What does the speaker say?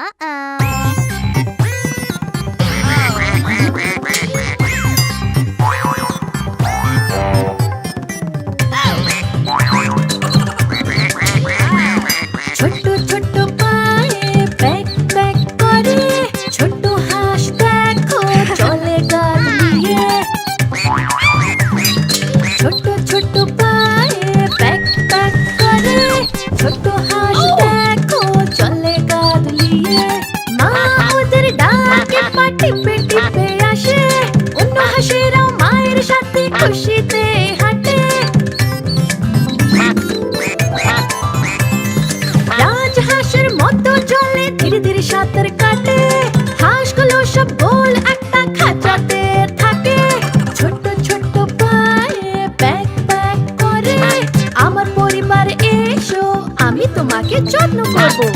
ছোট্ট ছোট্ট পায়ে প্যাক প্যাক করে, ছোট্ট হাঁস দেখো চলে গাল দিয়ে। ছোট্ট ছোট্ট পায়ে প্যাক প্যাক করে, ছোট্ট হাঁস দেখো চলে গাল দিয়ে। মা ওদের ডাকে পা টিপে টিপে আসে, অন্য হাঁসেরাও মায়ের সাথে খুশিতে হাঁটে। রাজহাঁসের মতো চলে ধীরে ধীরে সাঁতার কাটে, হাঁসগুলো সব গোল একটা খাঁচাতে থাকে। ছোট্ট ছোট্ট পায়ে প্যাক প্যাক করে, আমার পরিবার এসো, আমি তোমাকে যত্ন করবো।